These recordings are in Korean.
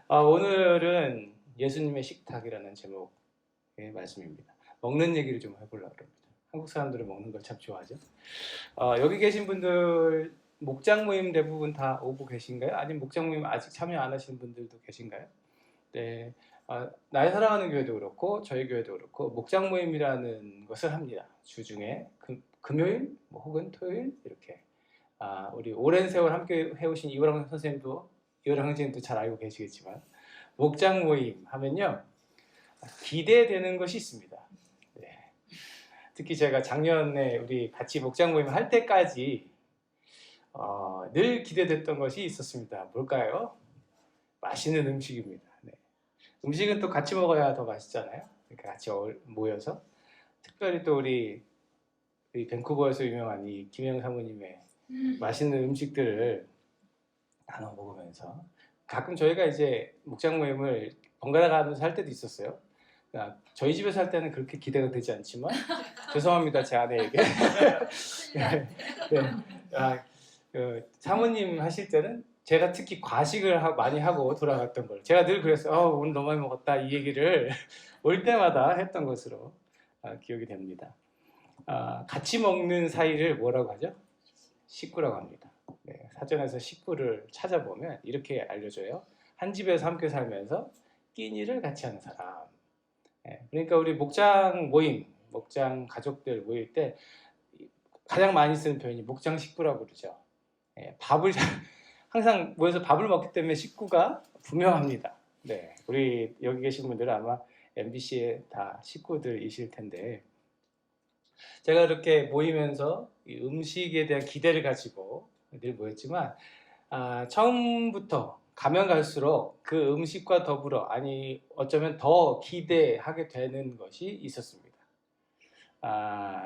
오늘은 예수님의 식탁이라는 제목의 말씀입니다. 먹는 얘기를 좀 해보려고 합니다. 한국 사람들은 먹는 걸 참 좋아하죠. 여기 계신 분들 목장 모임 대부분 다 오고 계신가요? 아니면 목장 모임 아직 참여 안 하시는 분들도 계신가요? 네, 나의 사랑하는 교회도 그렇고 저희 교회도 그렇고 목장 모임이라는 것을 합니다. 주중에 금요일 혹은 토요일 이렇게 우리 오랜 세월 함께 해오신 이호랑 선생님도 잘 알고 계시겠지만 목장 모임 하면요 기대되는 것이 있습니다. 네. 특히 제가 작년에 우리 같이 목장 모임 할 때까지 늘 기대됐던 것이 있었습니다. 뭘까요? 맛있는 음식입니다. 네. 음식은 또 같이 먹어야 더 맛있잖아요. 그러니까 같이 모여서 특별히 또 우리 밴쿠버에서 유명한 이 김영 사모님의 맛있는 음식들을 나눠 먹으면서 가끔 저희가 이제 목장 모임을 번갈아 가면서 할 때도 있었어요. 그러니까 저희 집에서 할 때는 그렇게 기대가 되지 않지만 죄송합니다 제 아내에게. 네. 사모님 하실 때는 제가 특히 과식을 많이 하고 돌아갔던 걸 제가 늘 그랬어요. 오늘 너무 많이 먹었다 이 얘기를 올 때마다 했던 것으로 기억이 됩니다. 같이 먹는 사이를 뭐라고 하죠? 식구라고 합니다. 네, 사전에서 식구를 찾아보면 이렇게 알려줘요. 한 집에서 함께 살면서 끼니를 같이 하는 사람. 네, 그러니까 우리 목장 모임, 목장 가족들 모일 때 가장 많이 쓰는 표현이 목장 식구라고 그러죠. 네, 항상 모여서 밥을 먹기 때문에 식구가 분명합니다. 네, 우리 여기 계신 분들은 아마 MBC의 다 식구들이실 텐데 제가 이렇게 모이면서 이 음식에 대한 기대를 가지고 늘 모였지만 처음부터 가면 갈수록 그 음식과 더불어 어쩌면 더 기대하게 되는 것이 있었습니다.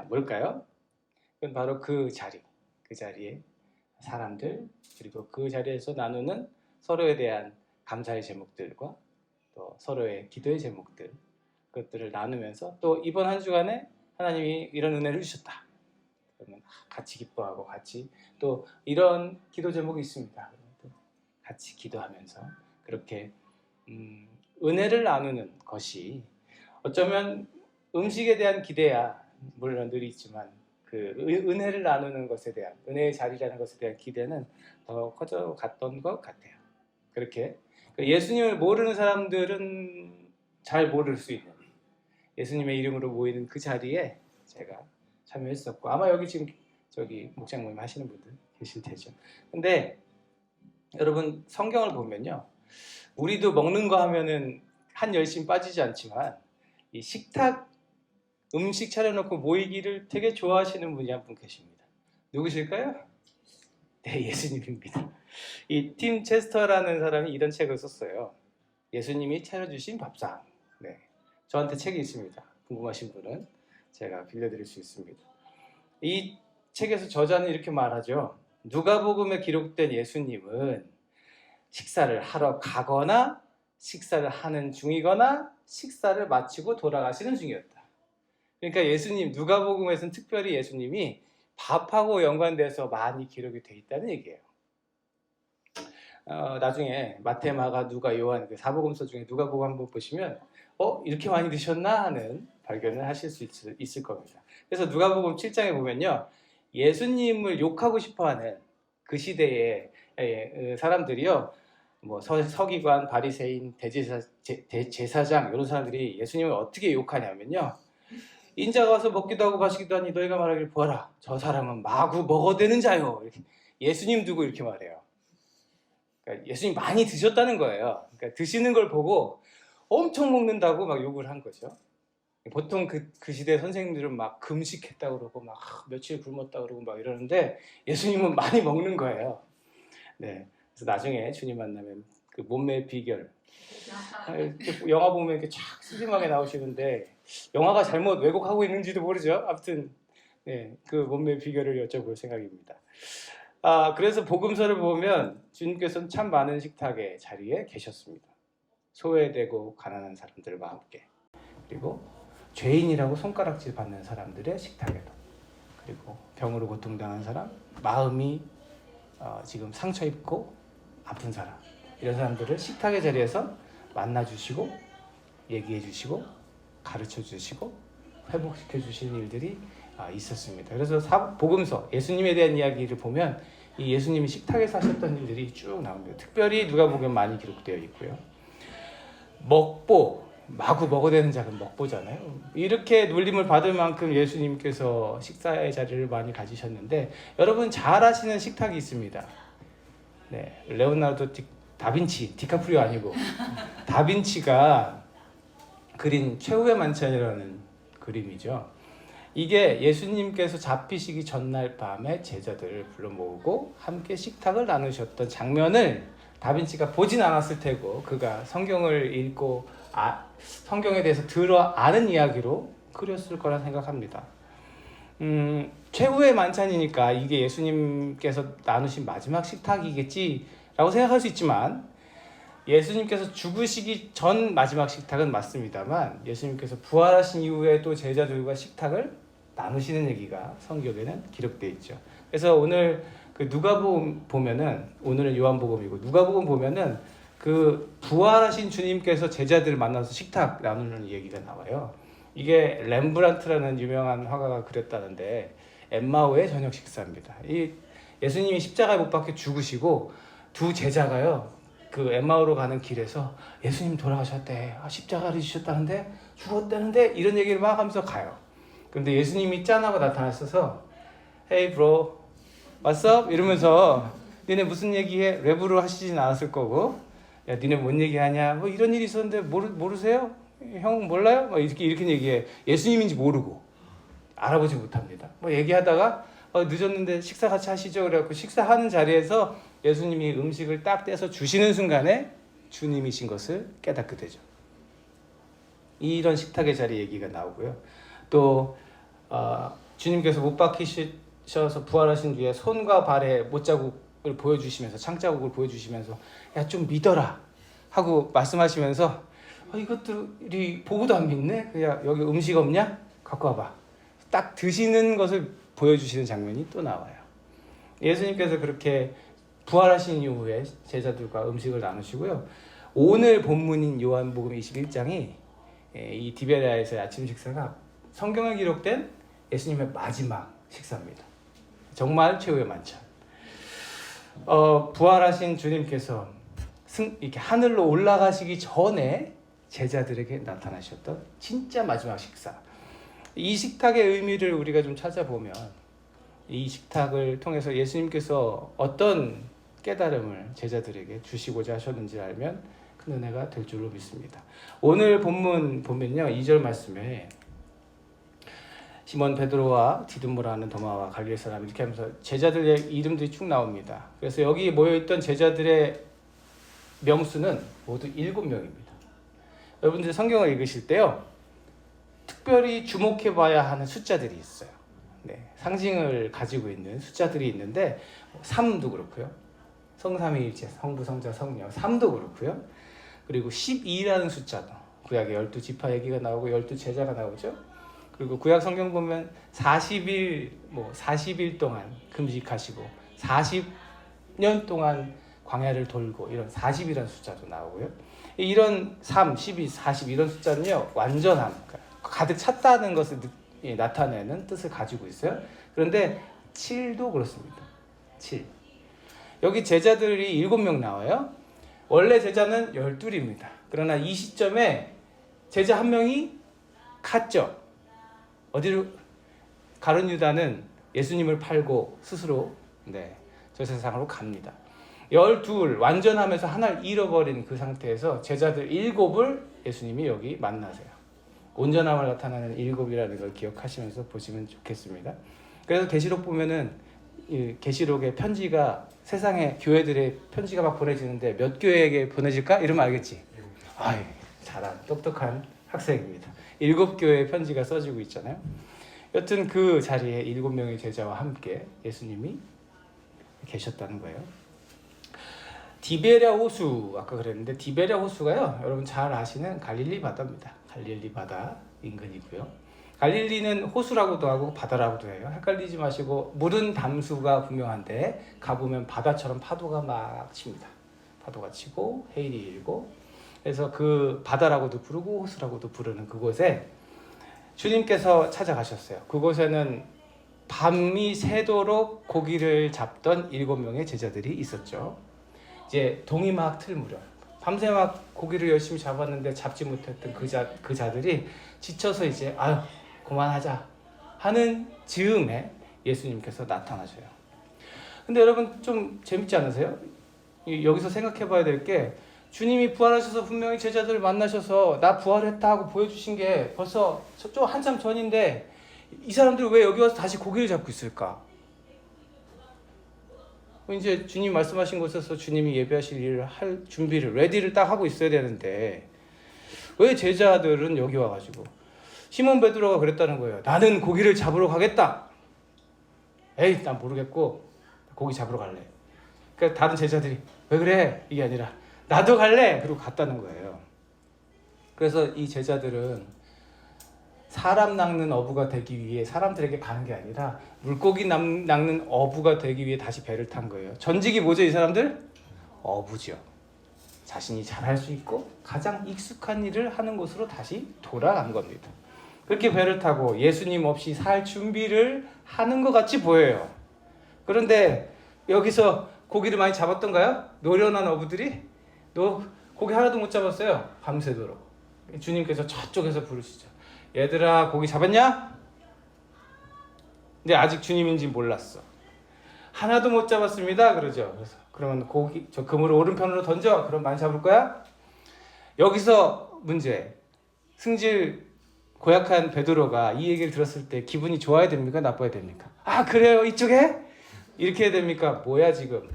뭘까요? 그건 바로 그 자리에 사람들 그리고 그 자리에서 나누는 서로에 대한 감사의 제목들과 또 서로의 기도의 제목들 그것들을 나누면서 또 이번 한 주간에 하나님이 이런 은혜를 주셨다. 그러면 같이 기뻐하고 같이 또 이런 기도 제목이 있습니다. 같이 기도하면서 그렇게 은혜를 나누는 것이 어쩌면 음식에 대한 기대야 물론 늘 있지만 그 은혜를 나누는 것에 대한 은혜의 자리라는 것에 대한 기대는 더 커져갔던 것 같아요. 그렇게 예수님을 모르는 사람들은 잘 모를 수 있는 예수님의 이름으로 모이는 그 자리에 제가 참여했었고 아마 여기 지금 목장 모임 하시는 분들 계실 테죠. 근데 여러분 성경을 보면요 우리도 먹는 거 하면은 한 열심 빠지지 않지만 이 식탁 음식 차려놓고 모이기를 되게 좋아하시는 분이 한 분 계십니다. 누구실까요? 네, 예수님입니다. 이 팀 체스터라는 사람이 이런 책을 썼어요. 예수님이 차려주신 밥상. 네, 저한테 책이 있습니다. 궁금하신 분은 제가 빌려드릴 수 있습니다. 이 책에서 저자는 이렇게 말하죠. 누가복음에 기록된 예수님은 식사를 하러 가거나 식사를 하는 중이거나 식사를 마치고 돌아가시는 중이었다. 그러니까 누가복음에서는 특별히 예수님이 밥하고 연관돼서 많이 기록이 돼 있다는 얘기예요. 나중에 마태, 마가, 누가, 요한 그 사복음서 중에 누가복음 한번 보시면 이렇게 많이 드셨나 하는 발견을 하실 수 있을 겁니다. 그래서 누가복음 7장에 보면요 예수님을 욕하고 싶어하는 그 시대의 사람들이요 서기관, 바리새인, 대제사장 이런 사람들이 예수님을 어떻게 욕하냐면요 인자가 와서 먹기도 하고 마시기도 하니 너희가 말하길 보아라 저 사람은 마구 먹어대는 자요 이렇게 예수님 두고 이렇게 말해요. 그러니까 예수님 많이 드셨다는 거예요. 그러니까 드시는 걸 보고 엄청 먹는다고 막 욕을 한 거죠. 보통 그 시대 선생님들은 막 금식했다 그러고 막 며칠 굶었다 그러고 막 이러는데 예수님은 많이 먹는 거예요. 네, 그래서 나중에 주님 만나면 그 몸매의 비결 영화 보면 이렇게 쫙 슬림하게 나오시는데 영화가 잘못 왜곡하고 있는지도 모르죠. 아무튼 네, 그 몸매의 비결을 여쭤볼 생각입니다. 그래서 복음서를 보면 주님께서는 참 많은 식탁의 자리에 계셨습니다. 소외되고 가난한 사람들과 함께 그리고 죄인이라고 손가락질 받는 사람들의 식탁에도 그리고 병으로 고통당한 사람 마음이 지금 상처 입고 아픈 사람 이런 사람들을 식탁의 자리에서 만나주시고 얘기해주시고 가르쳐주시고 회복시켜주시는 일들이 있었습니다. 그래서 복음서 예수님에 대한 이야기를 보면 이 예수님이 식탁에서 하셨던 일들이 쭉 나옵니다. 특별히 누가복음에 많이 기록되어 있고요. 먹보, 마구 먹어대는 자는 먹보잖아요. 이렇게 놀림을 받을 만큼 예수님께서 식사의 자리를 많이 가지셨는데 여러분 잘 아시는 식탁이 있습니다. 네, 레오나르도 다빈치, 디카프리오 아니고 다빈치가 그린 최후의 만찬이라는 그림이죠. 이게 예수님께서 잡히시기 전날 밤에 제자들을 불러 모으고 함께 식탁을 나누셨던 장면을 다빈치가 보진 않았을 테고 그가 성경을 읽고 성경에 대해서 들어 아는 이야기로 그렸을 거라 생각합니다. 최후의 만찬이니까 이게 예수님께서 나누신 마지막 식탁이겠지라고 생각할 수 있지만 예수님께서 죽으시기 전 마지막 식탁은 맞습니다만 예수님께서 부활하신 이후에 또 제자들과 식탁을 나누시는 얘기가 성경에는 기록되어 있죠. 그래서 오늘 그 누가복음 보면은 오늘은 요한복음이고 누가복음 보면은 그 부활하신 주님께서 제자들을 만나서 식탁 나누는 얘기가 나와요. 이게 렘브란트라는 유명한 화가가 그렸다는데 엠마오의 저녁 식사입니다. 이 예수님이 십자가에 못 박혀 죽으시고 두 제자가요. 그 엠마오로 가는 길에서 예수님 돌아가셨대. 십자가를 지셨다는데 죽었다는데 이런 얘기를 막 하면서 가요. 근데 예수님이 짠하고 나타났어서 Hey bro, what's up? 이러면서 니네 무슨 얘기해? 랩으로 하시진 않았을 거고 야 니네 뭔 얘기하냐? 뭐 이런 일이 있었는데 모르세요? 형 몰라요? 막 이렇게 얘기해. 예수님인지 모르고 알아보지 못합니다. 뭐 얘기하다가 늦었는데 식사 같이 하시죠. 그래갖고 식사하는 자리에서 예수님이 음식을 딱 떼서 주시는 순간에 주님이신 것을 깨닫게 되죠. 이런 식탁의 자리 얘기가 나오고요. 또 주님께서 못 박히셔서 부활하신 뒤에 손과 발에 못자국을 보여주시면서 창자국을 보여주시면서 야 좀 믿어라 하고 말씀하시면서 이것들이 보고도 안 믿네? 그냥 여기 음식 없냐? 갖고 와봐. 딱 드시는 것을 보여주시는 장면이 또 나와요. 예수님께서 그렇게 부활하신 이후에 제자들과 음식을 나누시고요. 오늘 본문인 요한복음 21장이 이 디베랴에서의 아침 식사가 성경에 기록된 예수님의 마지막 식사입니다. 정말 최후의 만찬. 부활하신 주님께서 이렇게 하늘로 올라가시기 전에 제자들에게 나타나셨던 진짜 마지막 식사. 이 식탁의 의미를 우리가 좀 찾아보면 이 식탁을 통해서 예수님께서 어떤 깨달음을 제자들에게 주시고자 하셨는지 알면 큰 은혜가 될 줄로 믿습니다. 오늘 본문 보면요. 2절 말씀에 시몬 베드로와 디두모라는 도마와 갈릴리 사람 이렇게 하면서 제자들의 이름들이 쭉 나옵니다. 그래서 여기 모여있던 제자들의 명수는 모두 7명입니다. 여러분들 성경을 읽으실 때요. 특별히 주목해봐야 하는 숫자들이 있어요. 네, 상징을 가지고 있는 숫자들이 있는데 3도 그렇고요. 성삼위일체, 성부, 성자, 성령 3도 그렇고요. 그리고 12라는 숫자도 구약의 12지파 얘기가 나오고 12제자가 나오죠. 그리고 구약 성경 보면 40일 동안 금식하시고 40년 동안 광야를 돌고 이런 40이라는 숫자도 나오고요. 이런 3, 12, 40 이런 숫자는요. 완전함, 가득 찼다는 것을 나타내는 뜻을 가지고 있어요. 그런데 7도 그렇습니다. 7. 여기 제자들이 7명 나와요. 원래 제자는 12입니다. 그러나 이 시점에 제자 한 명이 갔죠. 어디로? 가룟 유다는 예수님을 팔고 스스로 저 세상으로 갑니다. 12 완전하면서 하나를 잃어버린 그 상태에서 제자들 7을 예수님이 여기 만나세요. 온전함을 나타내는 7이라는 걸 기억하시면서 보시면 좋겠습니다. 그래서 계시록 보면은 계시록의 편지가 세상에 교회들의 편지가 막 보내지는데 몇 교회에게 보내질까? 이러면 알겠지. 아이, 잘한 똑똑한 학생입니다. 7교회의 편지가 써지고 있잖아요. 여튼 그 자리에 7명의 제자와 함께 예수님이 계셨다는 거예요. 디베랴 호수 아까 그랬는데 디베랴 호수가요. 여러분 잘 아시는 갈릴리 바다입니다. 갈릴리 바다 인근이고요. 갈릴리는 호수라고도 하고 바다라고도 해요. 헷갈리지 마시고 물은 담수가 분명한데 가보면 바다처럼 파도가 막 칩니다. 파도가 치고 해일이 일고, 그래서 그 바다라고도 부르고 호수라고도 부르는 그곳에 주님께서 찾아가셨어요. 그곳에는 밤이 새도록 고기를 잡던 7명의 제자들이 있었죠. 이제 동이 막 틀 무렵 밤새 막 고기를 열심히 잡았는데 잡지 못했던 그 자들이 지쳐서 이제 아유 그만하자 하는 즈음에 예수님께서 나타나셔요. 근데 여러분 좀 재밌지 않으세요? 여기서 생각해 봐야 될 게, 주님이 부활하셔서 분명히 제자들을 만나셔서 나 부활했다 하고 보여주신 게 벌써 좀 한참 전인데 이 사람들이 왜 여기 와서 다시 고기를 잡고 있을까? 이제 주님 말씀하신 곳에서 주님이 예배하실 일을 할 준비를, 레디를 딱 하고 있어야 되는데 왜 제자들은 여기 와가지고, 시몬 베드로가 그랬다는 거예요. 나는 고기를 잡으러 가겠다. 에이 난 모르겠고 고기 잡으러 갈래. 그러니까 다른 제자들이 왜 그래? 이게 아니라 나도 갈래. 그리고 갔다는 거예요. 그래서 이 제자들은 사람 낚는 어부가 되기 위해 사람들에게 가는 게 아니라 물고기 낚는 어부가 되기 위해 다시 배를 탄 거예요. 전직이 뭐죠 이 사람들? 어부죠. 자신이 잘할 수 있고 가장 익숙한 일을 하는 곳으로 다시 돌아간 겁니다. 그렇게 배를 타고 예수님 없이 살 준비를 하는 것 같이 보여요. 그런데 여기서 고기를 많이 잡았던가요? 노련한 어부들이? 고기 하나도 못 잡았어요. 밤새도록. 주님께서 저쪽에서 부르시죠. 얘들아 고기 잡았냐? 근데 아직 주님인지 몰랐어. 하나도 못 잡았습니다. 그러죠. 그래서 그러면 고기 저 그물을 오른편으로 던져. 그럼 많이 잡을 거야? 여기서 문제. 승질 고약한 베드로가 이 얘기를 들었을 때 기분이 좋아야 됩니까? 나빠야 됩니까? 아 그래요? 이쪽에? 이렇게 해야 됩니까? 뭐야 지금?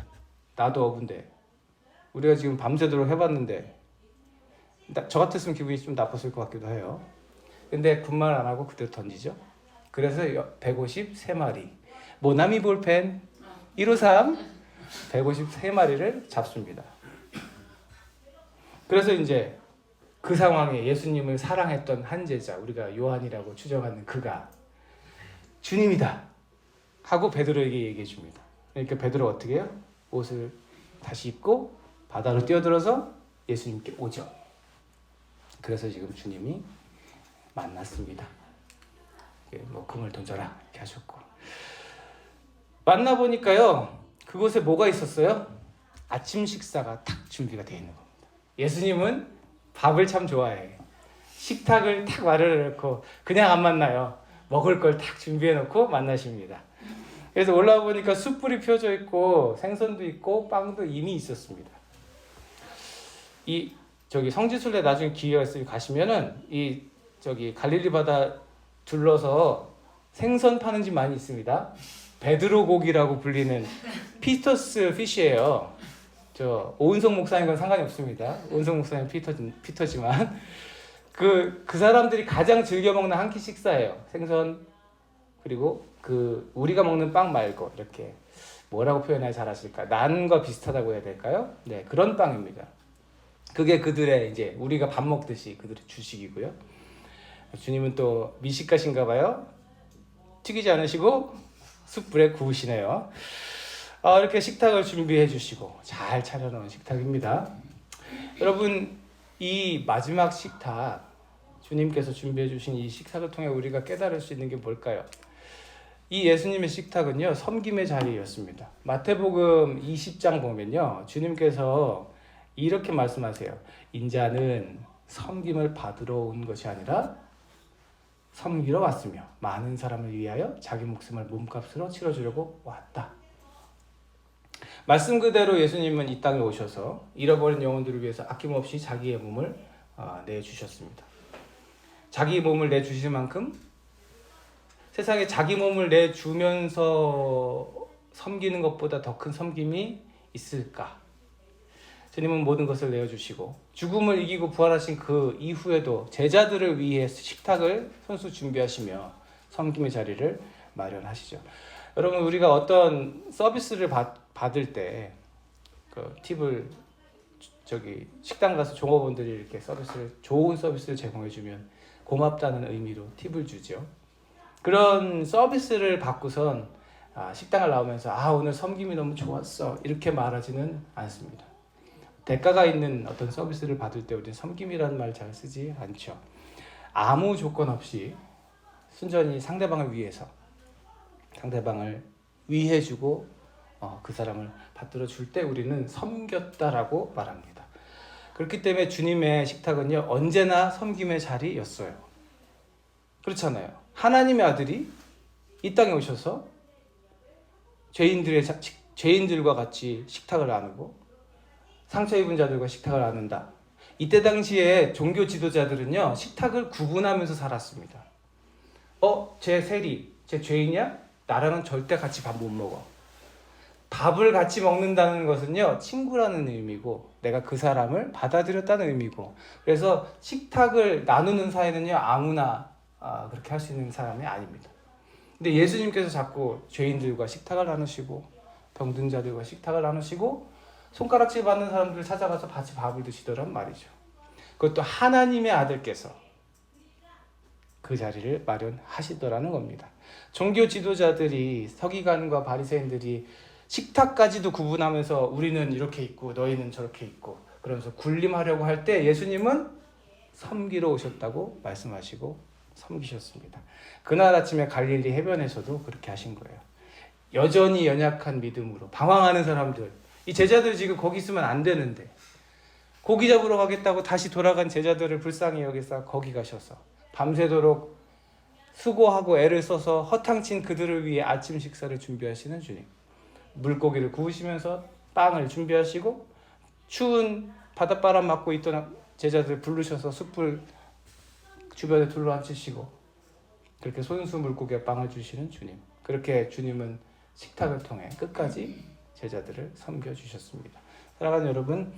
나도 어부인데 우리가 지금 밤새도록 해봤는데, 저 같았으면 기분이 좀 나빴을 것 같기도 해요. 근데 군말 안 하고 그대로 던지죠. 그래서 153마리 모나미 볼펜 153 153마리를 잡습니다. 그래서 이제 그 상황에 예수님을 사랑했던 한 제자, 우리가 요한이라고 추정하는 그가 주님이다 하고 베드로에게 얘기해 줍니다. 그러니까 베드로가 어떻게 해요? 옷을 다시 입고 바다로 뛰어들어서 예수님께 오죠. 그래서 지금 주님이 만났습니다. 뭐 금을 던져라 이렇게 하셨고, 만나보니까요 그곳에 뭐가 있었어요? 아침 식사가 탁 준비가 되어 있는 겁니다. 예수님은 밥을 참 좋아해. 식탁을 탁 마련해놓고 그냥 안 만나요. 먹을 걸 탁 준비해놓고 만나십니다. 그래서 올라와 보니까 숯불이 펴져 있고 생선도 있고 빵도 이미 있었습니다. 저기 성지순례 나중에 기회가 있으면 가시면은 갈릴리 바다 둘러서 생선 파는 집 많이 있습니다. 베드로 고기라고 불리는 피터스 피쉬예요. 저 오은성 목사님과는 상관이 없습니다. 오은성 목사님 피터지만 그 사람들이 가장 즐겨 먹는 한 끼 식사예요. 생선, 그리고 우리가 먹는 빵 말고 이렇게 뭐라고 표현해야 잘하실까? 난과 비슷하다고 해야 될까요? 네, 그런 빵입니다. 그게 그들의 이제 우리가 밥 먹듯이 그들의 주식이고요. 주님은 또 미식가신가 봐요. 튀기지 않으시고 숯불에 구우시네요. 이렇게 식탁을 준비해 주시고 잘 차려놓은 식탁입니다. 여러분, 이 마지막 식탁, 주님께서 준비해 주신 이 식탁을 통해 우리가 깨달을 수 있는 게 뭘까요? 이 예수님의 식탁은요, 섬김의 자리였습니다. 마태복음 20장 보면요, 주님께서 이렇게 말씀하세요. 인자는 섬김을 받으러 온 것이 아니라 섬기러 왔으며 많은 사람을 위하여 자기 목숨을 몸값으로 치러주려고 왔다. 말씀 그대로 예수님은 이 땅에 오셔서 잃어버린 영혼들을 위해서 아낌없이 자기의 몸을 내주셨습니다. 자기 몸을 내주실 만큼 세상에 자기 몸을 내주면서 섬기는 것보다 더 큰 섬김이 있을까? 주님은 모든 것을 내어주시고 죽음을 이기고 부활하신 그 이후에도 제자들을 위해 식탁을 손수 준비하시며 섬김의 자리를 마련하시죠. 여러분, 우리가 어떤 서비스를 받을 때 팁을 식당 가서 종업원들이 이렇게 좋은 서비스를 제공해주면 고맙다는 의미로 팁을 주죠. 그런 서비스를 받고선 식당을 나오면서 오늘 섬김이 너무 좋았어 이렇게 말하지는 않습니다. 대가가 있는 어떤 서비스를 받을 때 우리는 섬김이라는 말 잘 쓰지 않죠. 아무 조건 없이 순전히 상대방을 위해서 상대방을 위해주고 그 사람을 받들어 줄 때 우리는 섬겼다라고 말합니다. 그렇기 때문에 주님의 식탁은요 언제나 섬김의 자리였어요. 그렇잖아요. 하나님의 아들이 이 땅에 오셔서 죄인들과 같이 식탁을 나누고 상처 입은 자들과 식탁을 나눈다. 이때 당시에 종교 지도자들은요 식탁을 구분하면서 살았습니다. 쟤 세리, 쟤 죄인이야? 나랑은 절대 같이 밥 못 먹어. 밥을 같이 먹는다는 것은요 친구라는 의미고 내가 그 사람을 받아들였다는 의미고, 그래서 식탁을 나누는 사이는요 아무나 그렇게 할 수 있는 사람이 아닙니다. 근데 예수님께서 자꾸 죄인들과 식탁을 나누시고 병든 자들과 식탁을 나누시고 손가락질 받는 사람들을 찾아가서 같이 밥을 드시더란 말이죠. 그것도 하나님의 아들께서 그 자리를 마련하시더라는 겁니다. 종교 지도자들이, 서기관과 바리새인들이 식탁까지도 구분하면서 우리는 이렇게 있고 너희는 저렇게 있고 그러면서 군림하려고 할 때 예수님은 섬기러 오셨다고 말씀하시고 섬기셨습니다. 그날 아침에 갈릴리 해변에서도 그렇게 하신 거예요. 여전히 연약한 믿음으로 방황하는 사람들, 이 제자들 지금 거기 있으면 안 되는데 고기 잡으러 가겠다고 다시 돌아간 제자들을 불쌍히 여기서 거기 가셔서 밤새도록 수고하고 애를 써서 허탕친 그들을 위해 아침 식사를 준비하시는 주님, 물고기를 구우시면서 빵을 준비하시고 추운 바닷바람 맞고 있던 제자들 부르셔서 숯불 주변에 둘러앉히시고 그렇게 손수 물고기와 빵을 주시는 주님, 그렇게 주님은 식탁을 통해 끝까지 제자들을 섬겨주셨습니다. 사랑하는 여러분,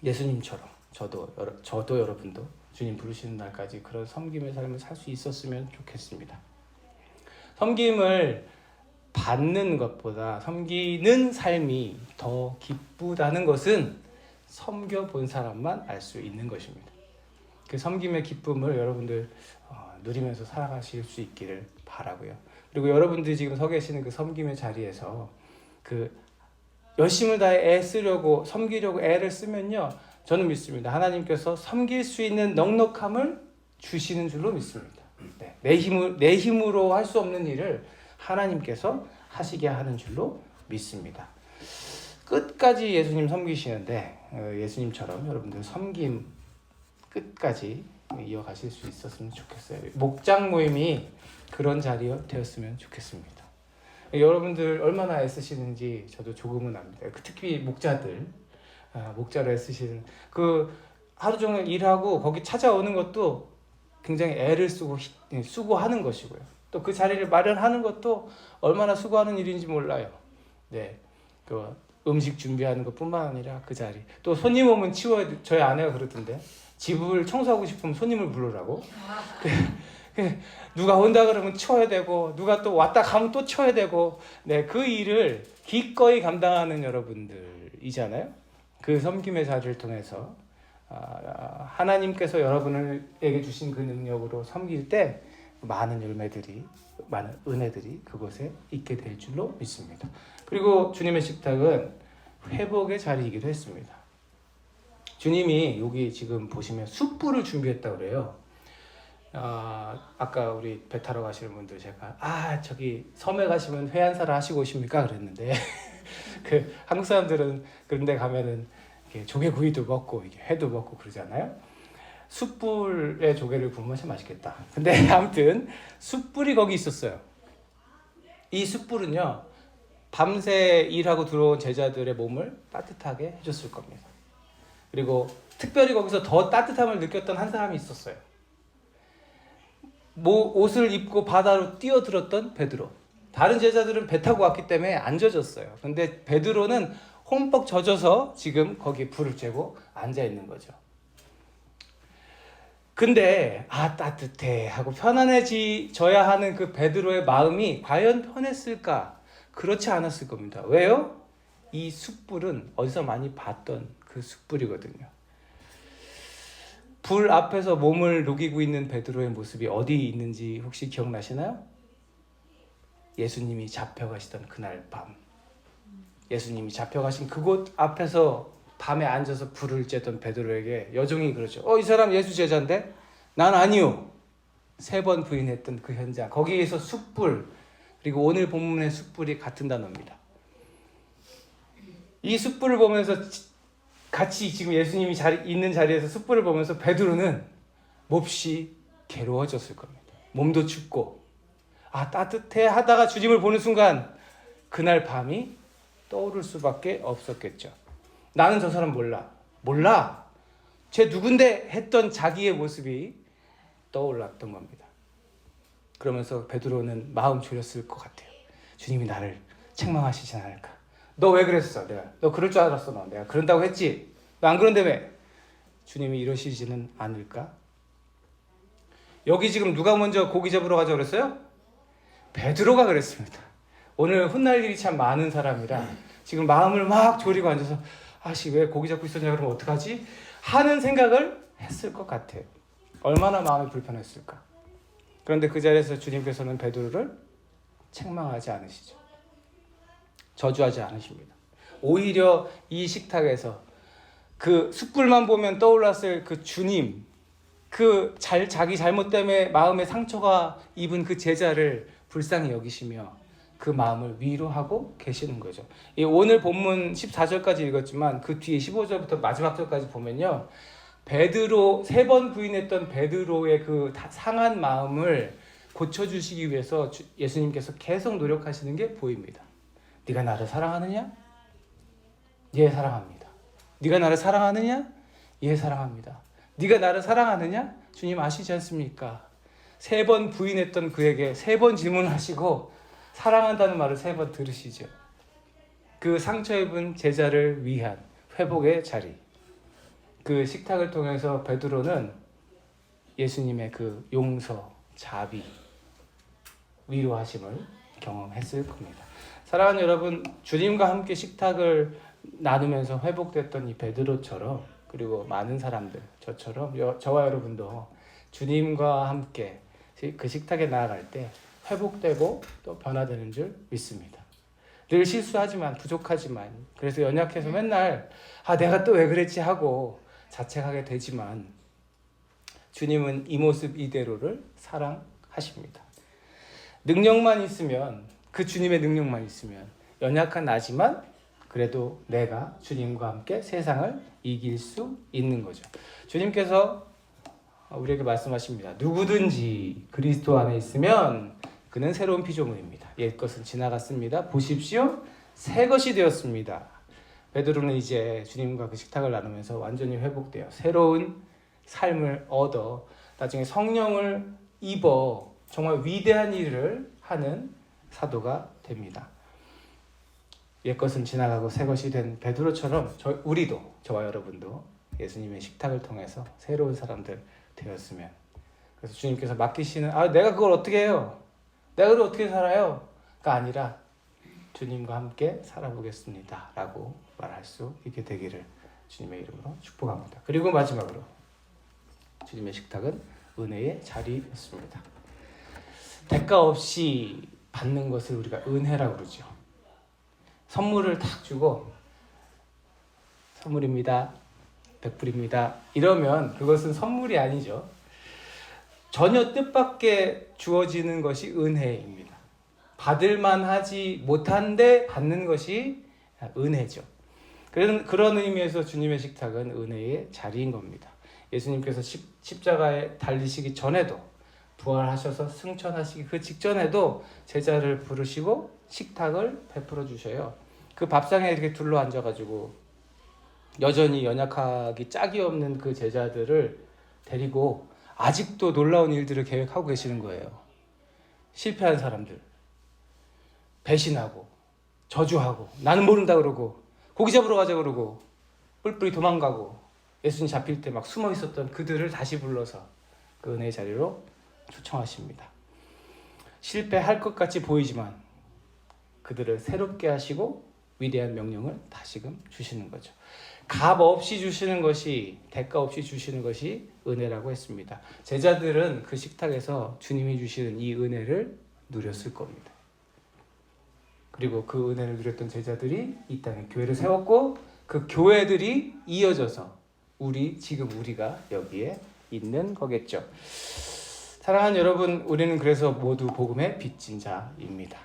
예수님처럼 저도 여러분도 주님 부르시는 날까지 그런 섬김의 삶을 살 수 있었으면 좋겠습니다. 섬김을 받는 것보다 섬기는 삶이 더 기쁘다는 것은 섬겨본 사람만 알 수 있는 것입니다. 그 섬김의 기쁨을 여러분들 누리면서 살아가실 수 있기를 바라고요. 그리고 여러분들이 지금 서 계시는 그 섬김의 자리에서 그 열심을 다해 애쓰려고 섬기려고 애를 쓰면요, 저는 믿습니다. 하나님께서 섬길 수 있는 넉넉함을 주시는 줄로 믿습니다. 네, 내 힘으로 할 수 없는 일을 하나님께서 하시게 하는 줄로 믿습니다. 끝까지 예수님 섬기시는데 예수님처럼 여러분들 섬김 끝까지 이어가실 수 있었으면 좋겠어요. 목장 모임이 그런 자리가 되었으면 좋겠습니다. 여러분들 얼마나 애쓰시는지 저도 조금은 압니다. 특히 목자로 애쓰시는 그 하루 종일 일하고 거기 찾아오는 것도 굉장히 애를 쓰고 수고하는 것이고요. 또 그 자리를 마련하는 것도 얼마나 수고하는 일인지 몰라요. 네, 그 음식 준비하는 것뿐만 아니라 그 자리. 또 손님 오면 치워야 돼. 저희 아내가 그러던데 집을 청소하고 싶으면 손님을 부르라고. 누가 온다 그러면 치워야 되고 누가 또 왔다 가면 또 치워야 되고, 네, 그 일을 기꺼이 감당하는 여러분들이잖아요. 그 섬김의 자리를 통해서 하나님께서 여러분에게 주신 그 능력으로 섬길 때 많은 열매들이, 많은 은혜들이 그곳에 있게 될 줄로 믿습니다. 그리고 주님의 식탁은 회복의 자리이기도 했습니다. 주님이 여기 지금 보시면 숯불을 준비했다고 그래요. 아까 우리 배 타러 가시는 분들 제가 저기 섬에 가시면 회 한 사람 하시고 오십니까? 그랬는데 그 한국 사람들은 그런 데 가면은 이렇게 조개구이도 먹고 이게 회도 먹고 그러잖아요. 숯불에 조개를 구우면 참 맛있겠다. 근데 아무튼 숯불이 거기 있었어요. 이 숯불은요 밤새 일하고 들어온 제자들의 몸을 따뜻하게 해줬을 겁니다. 그리고 특별히 거기서 더 따뜻함을 느꼈던 한 사람이 있었어요. 옷을 입고 바다로 뛰어들었던 베드로. 다른 제자들은 배 타고 왔기 때문에 안 젖었어요. 근데 베드로는 홈뻑 젖어서 지금 거기 불을 쬐고 앉아 있는 거죠. 근데 따뜻해 하고 편안해져야 하는 그 베드로의 마음이 과연 편했을까? 그렇지 않았을 겁니다. 왜요? 이 숯불은 어디서 많이 봤던 그 숯불이거든요. 불 앞에서 몸을 녹이고 있는 베드로의 모습이 어디 있는지 혹시 기억나시나요? 예수님이 잡혀가시던 그날 밤, 예수님이 잡혀가신 그곳 앞에서 밤에 앉아서 불을 쬐던 베드로에게 여종이 그러죠. 이 사람 예수 제자인데? 난 아니요. 3번 부인했던 그 현장, 거기에서 숯불, 그리고 오늘 본문의 숯불이 같은 단어입니다. 이 숯불을 보면서 같이 지금 예수님이 있는 자리에서 숯불을 보면서 베드로는 몹시 괴로워졌을 겁니다. 몸도 춥고 따뜻해 하다가 주님을 보는 순간 그날 밤이 떠오를 수밖에 없었겠죠. 나는 저 사람 몰라 쟤 누군데 했던 자기의 모습이 떠올랐던 겁니다. 그러면서 베드로는 마음 졸였을 것 같아요. 주님이 나를 책망하시지 않을까. 너 왜 그랬어? 너 그럴 줄 알았어. 내가 그런다고 했지. 너 안 그런다며. 주님이 이러시지는 않을까? 여기 지금 누가 먼저 고기 잡으러 가자고 그랬어요? 베드로가 그랬습니다. 오늘 훗날 일이 참 많은 사람이라 지금 마음을 막 졸이고 앉아서 왜 고기 잡고 있었냐, 그러면 어떡하지? 하는 생각을 했을 것 같아요. 얼마나 마음이 불편했을까. 그런데 그 자리에서 주님께서는 베드로를 책망하지 않으시죠. 저주하지 않으십니다. 오히려 이 식탁에서 그 숯불만 보면 떠올랐을 그 주님, 자기 잘못 때문에 마음에 상처가 입은 그 제자를 불쌍히 여기시며 그 마음을 위로하고 계시는 거죠. 오늘 본문 14절까지 읽었지만 그 뒤에 15절부터 마지막 절까지 보면요, 베드로 3번 부인했던 베드로의 그 상한 마음을 고쳐주시기 위해서 예수님께서 계속 노력하시는 게 보입니다. 네가 나를 사랑하느냐? 예, 사랑합니다. 네가 나를 사랑하느냐? 예, 사랑합니다. 네가 나를 사랑하느냐? 주님 아시지 않습니까? 3번 부인했던 그에게 3번 질문하시고 사랑한다는 말을 3번 들으시죠. 그 상처 입은 제자를 위한 회복의 자리, 그 식탁을 통해서 베드로는 예수님의 그 용서, 자비, 위로하심을 경험했을 겁니다. 사랑하는 여러분, 주님과 함께 식탁을 나누면서 회복됐던 이 베드로처럼, 그리고 많은 사람들, 저처럼 저와 여러분도 주님과 함께 그 식탁에 나아갈 때 회복되고 또 변화되는 줄 믿습니다. 늘 실수하지만, 부족하지만, 그래서 연약해서 맨날 내가 또 왜 그랬지 하고 자책하게 되지만, 주님은 이 모습 이대로를 사랑하십니다. 능력만 있으면, 그 주님의 능력만 있으면, 연약한 나지만 그래도 내가 주님과 함께 세상을 이길 수 있는 거죠. 주님께서 우리에게 말씀하십니다. 누구든지 그리스도 안에 있으면 그는 새로운 피조물입니다. 옛것은 지나갔습니다. 보십시오, 새 것이 되었습니다. 베드로는 이제 주님과 그 식탁을 나누면서 완전히 회복되어 새로운 삶을 얻어 나중에 성령을 입어 정말 위대한 일을 하는 사도가 됩니다. 옛것은 지나가고 새 것이 된 베드로처럼 우리도, 저와 여러분도 예수님의 식탁을 통해서 새로운 사람들 되었으면. 그래서 주님께서 맡기시는 내가 그걸 어떻게 해요? 내가 그걸 어떻게 살아요? 가 아니라 주님과 함께 살아보겠습니다 라고 말할 수 있게 되기를 주님의 이름으로 축복합니다. 그리고 마지막으로 주님의 식탁은 은혜의 자리였습니다. 대가 없이 받는 것을 우리가 은혜라고 그러죠. 선물을 탁 주고 선물입니다, 100불입니다 이러면 그것은 선물이 아니죠. 전혀 뜻밖의 주어지는 것이 은혜입니다. 받을만 하지 못한데 받는 것이 은혜죠. 그런 의미에서 주님의 식탁은 은혜의 자리인 겁니다. 예수님께서 십자가에 달리시기 전에도, 부활하셔서 승천하시기 그 직전에도 제자를 부르시고 식탁을 베풀어 주셔요. 그 밥상에 이렇게 둘러 앉아가지고 여전히 연약하기 짝이 없는 그 제자들을 데리고 아직도 놀라운 일들을 계획하고 계시는 거예요. 실패한 사람들, 배신하고 저주하고 나는 모른다 그러고 고기 잡으러 가자 그러고 뿔뿔이 도망가고 예수님 잡힐 때 막 숨어 있었던 그들을 다시 불러서 그 은혜의 자리로 초청하십니다. 실패할 것 같이 보이지만 그들을 새롭게 하시고 위대한 명령을 다시금 주시는 거죠. 값 없이 주시는 것이, 대가 없이 주시는 것이 은혜라고 했습니다. 제자들은 그 식탁에서 주님이 주시는 이 은혜를 누렸을 겁니다. 그리고 그 은혜를 누렸던 제자들이 이 땅에 교회를 세웠고 그 교회들이 이어져서 지금 우리가 여기에 있는 거겠죠. 사랑하는 여러분, 우리는 그래서 모두 복음의 빚진 자입니다.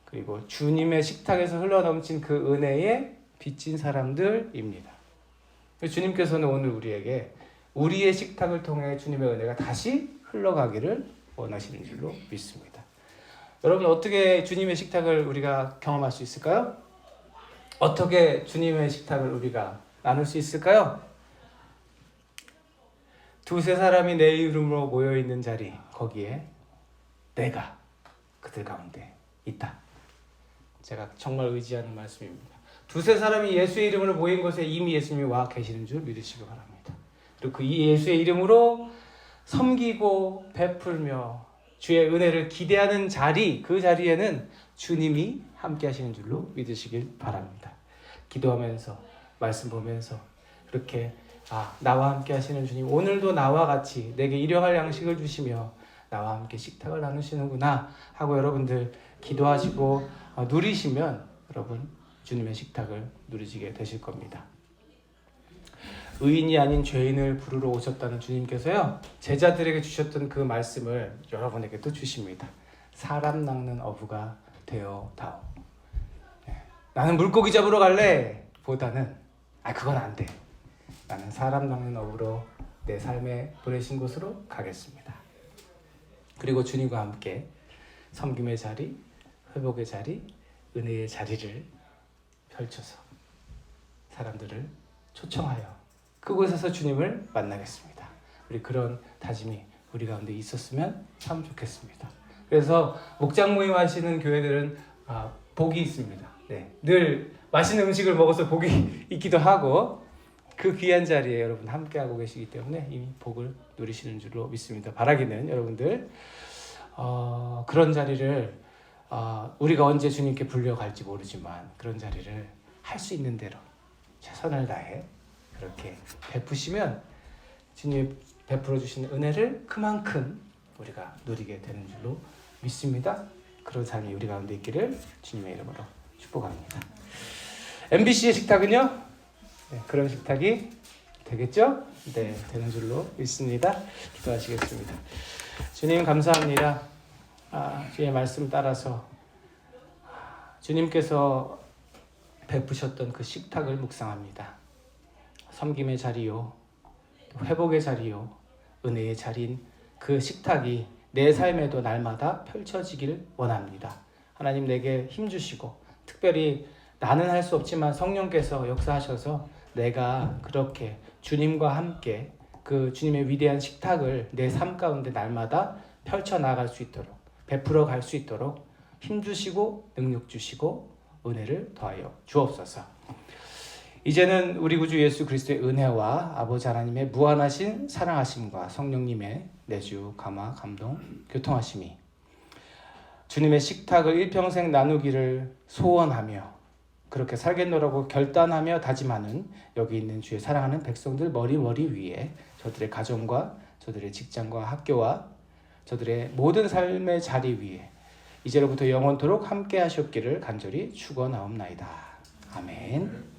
그리고 주님의 식탁에서 흘러넘친 그 은혜에 빚진 사람들입니다. 주님께서는 오늘 우리에게 우리의 식탁을 통해 주님의 은혜가 다시 흘러가기를 원하시는 줄로 믿습니다. 여러분, 어떻게 주님의 식탁을 우리가 경험할 수 있을까요? 어떻게 주님의 식탁을 우리가 나눌 수 있을까요? 두세 사람이 내 이름으로 모여있는 자리, 거기에 내가 그들 가운데 있다. 제가 정말 의지하는 말씀입니다. 두세 사람이 예수의 이름으로 모인 곳에 이미 예수님이 와 계시는 줄 믿으시기 바랍니다. 그리고 그 예수의 이름으로 섬기고 베풀며 주의 은혜를 기대하는 자리, 그 자리에는 주님이 함께 하시는 줄로 믿으시길 바랍니다. 기도하면서 말씀 보면서 그렇게 나와 함께 하시는 주님, 오늘도 나와 같이 내게 일용할 양식을 주시며 나와 함께 식탁을 나누시는구나 하고 여러분들 기도하시고 누리시면 여러분 주님의 식탁을 누리시게 되실 겁니다. 의인이 아닌 죄인을 부르러 오셨다는 주님께서요, 제자들에게 주셨던 그 말씀을 여러분에게도 주십니다. 사람 낚는 어부가 되어 다오. 나는 물고기 잡으러 갈래 보다는 그건 안 돼. 나는 사람 낚는 어부로 내 삶에 보내신 곳으로 가겠습니다. 그리고 주님과 함께 섬김의 자리, 회복의 자리, 은혜의 자리를 펼쳐서 사람들을 초청하여 그곳에서 주님을 만나겠습니다. 우리 그런 다짐이 우리 가운데 있었으면 참 좋겠습니다. 그래서 목장 모임 하시는 교회들은 복이 있습니다. 늘 맛있는 음식을 먹어서 복이 있기도 하고 그 귀한 자리에 여러분 함께하고 계시기 때문에 이미 복을 누리시는 줄로 믿습니다. 바라기는 여러분들 그런 자리를 우리가 언제 주님께 불려갈지 모르지만 그런 자리를 할 수 있는 대로 최선을 다해 그렇게 베푸시면 주님이 베풀어 주시는 은혜를 그만큼 우리가 누리게 되는 줄로 믿습니다. 그런 삶이 우리 가운데 있기를 주님의 이름으로 축복합니다. MBC의 식탁은요? 그런 식탁이 되겠죠? 되는 줄로 믿습니다. 기도하시겠습니다. 주님 감사합니다. 주의 말씀 따라서 주님께서 베푸셨던 그 식탁을 묵상합니다. 섬김의 자리요, 회복의 자리요, 은혜의 자리인 그 식탁이 내 삶에도 날마다 펼쳐지기를 원합니다. 하나님 내게 힘주시고 특별히 나는 할 수 없지만 성령께서 역사하셔서 내가 그렇게 주님과 함께 그 주님의 위대한 식탁을 내 삶 가운데 날마다 펼쳐나갈 수 있도록 베풀어 갈 수 있도록 힘주시고 능력 주시고 은혜를 더하여 주옵소서. 이제는 우리 구주 예수 그리스도의 은혜와 아버지 하나님의 무한하신 사랑하심과 성령님의 내주 감화 감동 교통하심이 주님의 식탁을 일평생 나누기를 소원하며 그렇게 살겠노라고 결단하며 다짐하는 여기 있는 주의 사랑하는 백성들 머리 위에 저들의 가정과 저들의 직장과 학교와 저들의 모든 삶의 자리 위에 이제로부터 영원토록 함께 하셨기를 간절히 축원하옵나이다. 아멘.